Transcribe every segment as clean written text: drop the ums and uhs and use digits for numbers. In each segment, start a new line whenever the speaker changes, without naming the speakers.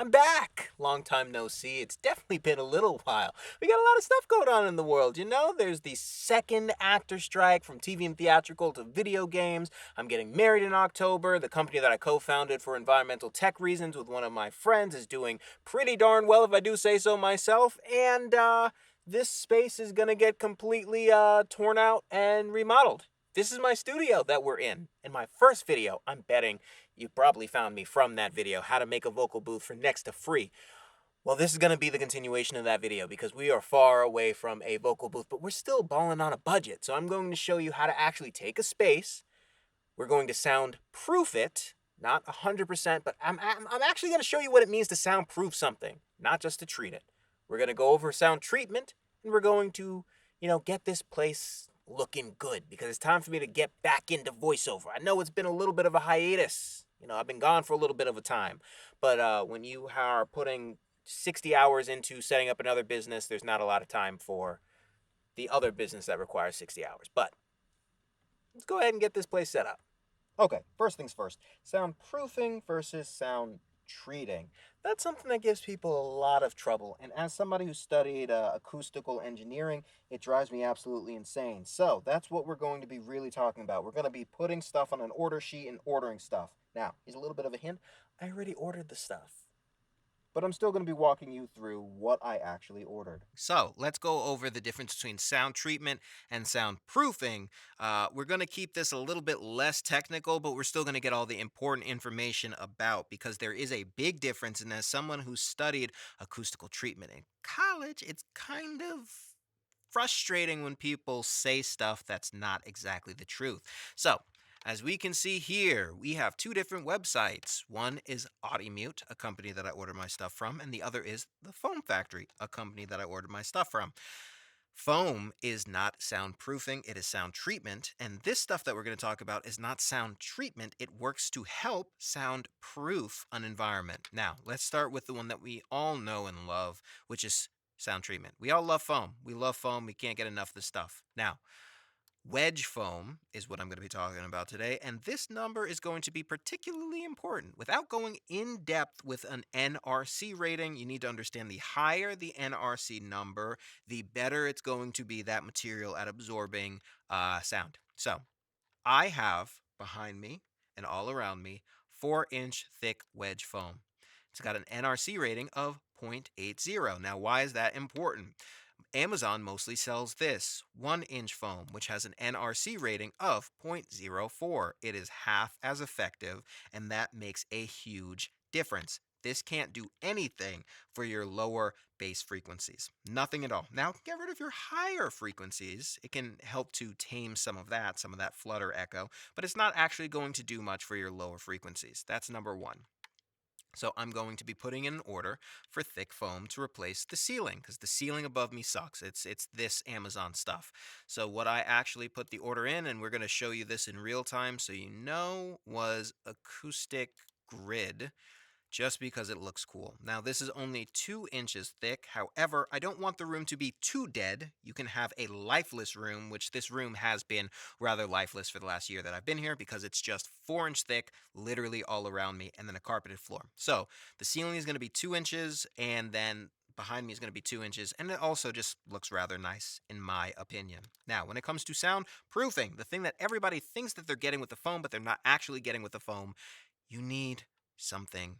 I'm back! Long time no see. It's definitely been a little while. We got a lot of stuff going on in the world, you know? There's the second actor strike from TV and theatrical to video games. I'm getting married in October. The company that I co founded for environmental tech reasons with one of my friends is doing pretty darn well, if I do say so myself. And, this space is gonna get completely, torn out and remodeled. This is my studio that we're in. In my first video, I'm betting you probably found me from that video, how to make a vocal booth for next to free. Well, this is going to be the continuation of that video because we are far away from a vocal booth, but we're still balling on a budget. So I'm going to show you how to actually take a space. We're going to soundproof it, not 100%, but I'm actually going to show you what it means to soundproof something, not just to treat it. We're going to go over sound treatment, and we're going to, get this place looking good because it's time for me to get back into voiceover. I know it's been a little bit of a hiatus. I've been gone for a little bit of a time, but when you are putting 60 hours into setting up another business, there's not a lot of time for the other business that requires 60 hours. But let's go ahead and get this place set up. Okay, first things first, soundproofing versus sound treating. That's something that gives people a lot of trouble. And as somebody who studied acoustical engineering, it drives me absolutely insane. So that's what we're going to be really talking about. We're going to be putting stuff on an order sheet and ordering stuff. Now, here's a little bit of a hint. I already ordered the stuff, but I'm still going to be walking you through what I actually ordered. So let's go over the difference between sound treatment and soundproofing. We're going to keep this a little bit less technical, but we're still going to get all the important information about because there is a big difference. And as someone who studied acoustical treatment in college, it's kind of frustrating when people say stuff that's not exactly the truth. So, as we can see here, we have two different websites. One is Audimute, a company that I order my stuff from, and the other is the Foam Factory, a company that I ordered my stuff from. Foam is not soundproofing, it is sound treatment. And this stuff that we're going to talk about is not sound treatment, it works to help soundproof an environment. Now, let's start with the one that we all know and love, which is sound treatment. We all love foam. We love foam. We can't get enough of the stuff. Now, wedge foam is what I'm going to be talking about today, and this number is going to be particularly important. Without going in depth with an NRC rating, you need to understand the higher the NRC number, the better it's going to be that material at absorbing sound. So I have behind me and all around me 4-inch thick wedge foam. It's got an NRC rating of 0.80. Now, why is that important? Amazon mostly sells this 1-inch foam, which has an NRC rating of 0.04. It is half as effective, and that makes a huge difference. This can't do anything for your lower bass frequencies. Nothing at all. Now, get rid of your higher frequencies. It can help to tame some of that flutter echo, but it's not actually going to do much for your lower frequencies. That's number one. So I'm going to be putting in an order for thick foam to replace the ceiling because the ceiling above me sucks. It's this Amazon stuff. So what I actually put the order in, and we're going to show you this in real time so you know, was Acoustic Grid, just because it looks cool. Now, this is only 2 inches thick. However, I don't want the room to be too dead. You can have a lifeless room, which this room has been rather lifeless for the last year that I've been here because it's just 4-inch thick, literally all around me, and then a carpeted floor. So the ceiling is going to be 2 inches, and then behind me is going to be 2 inches, and it also just looks rather nice, in my opinion. Now, when it comes to soundproofing, the thing that everybody thinks that they're getting with the foam, but they're not actually getting with the foam, you need something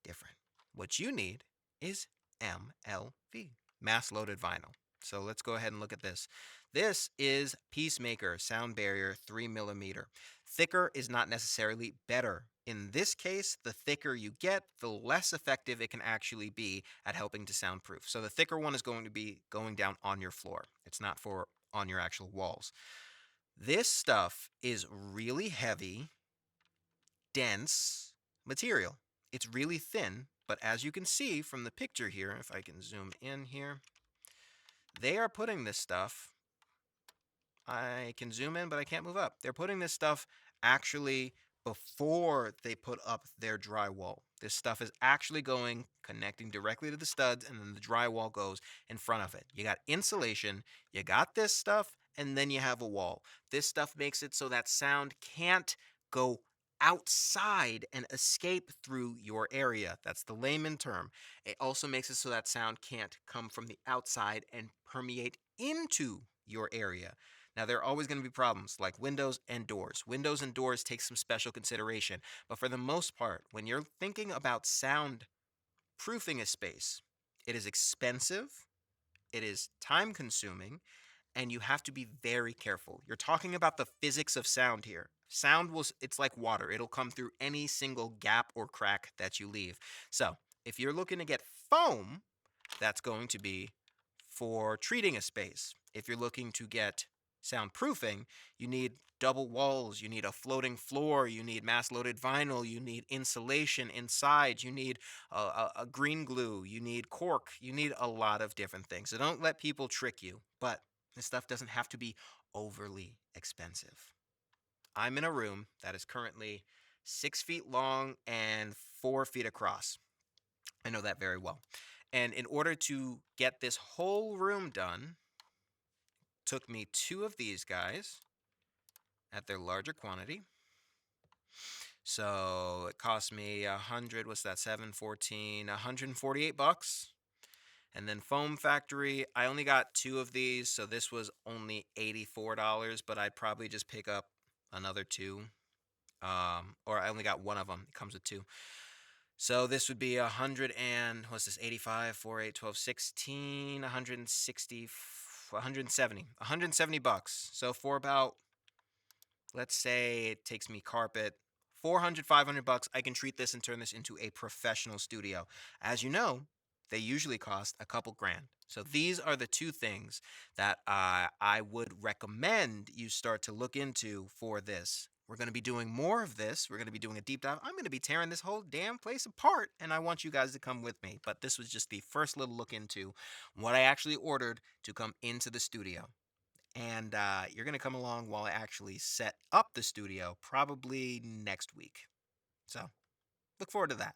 different. What you need is MLV, mass loaded vinyl. So let's go ahead and look at this. This is Peacemaker Sound Barrier 3mm. Thicker is not necessarily better. In this case, the thicker you get, the less effective it can actually be at helping to soundproof. So the thicker one is going to be going down on your floor. It's not for on your actual walls. This stuff is really heavy, dense material. It's really thin, but as you can see from the picture here, if I can zoom in here, they are putting this stuff, I can zoom in, but I can't move up. They're putting this stuff actually before they put up their drywall. This stuff is actually connecting directly to the studs, and then the drywall goes in front of it. You got insulation, you got this stuff, and then you have a wall. This stuff makes it so that sound can't go outside and escape through your area. That's the layman term. It also makes it so that sound can't come from the outside and permeate into your area. Now, there are always going to be problems like windows and doors. Windows and doors take some special consideration, but for the most part, when you're thinking about sound proofing a space, it is expensive, it is time consuming, and you have to be very careful. You're talking about the physics of sound here. Sound will, it's like water. It'll come through any single gap or crack that you leave. So, if you're looking to get foam, that's going to be for treating a space. If you're looking to get soundproofing, you need double walls, you need a floating floor, you need mass loaded vinyl, you need insulation inside, you need a green glue, you need cork, you need a lot of different things. So don't let people trick you, but this stuff doesn't have to be overly expensive. I'm in a room that is currently 6 feet long and 4 feet across. I know that very well. And in order to get this whole room done, took me two of these guys at their larger quantity. So it cost me 100, what's that, 7, 14, $148. And then Foam Factory, I only got two of these, so this was only $84, but I'd probably just pick up another two. Or I only got one of them. It comes with two. So this would be 100 and, what's this, 85, 4, 8, 12, 16, 160, 170. $170. So for about, let's say it takes me carpet, 400, 500 bucks, I can treat this and turn this into a professional studio. As you know, they usually cost a couple grand. So these are the two things that I would recommend you start to look into for this. We're going to be doing more of this. We're going to be doing a deep dive. I'm going to be tearing this whole damn place apart, and I want you guys to come with me. But this was just the first little look into what I actually ordered to come into the studio. And you're going to come along while I actually set up the studio probably next week. So look forward to that.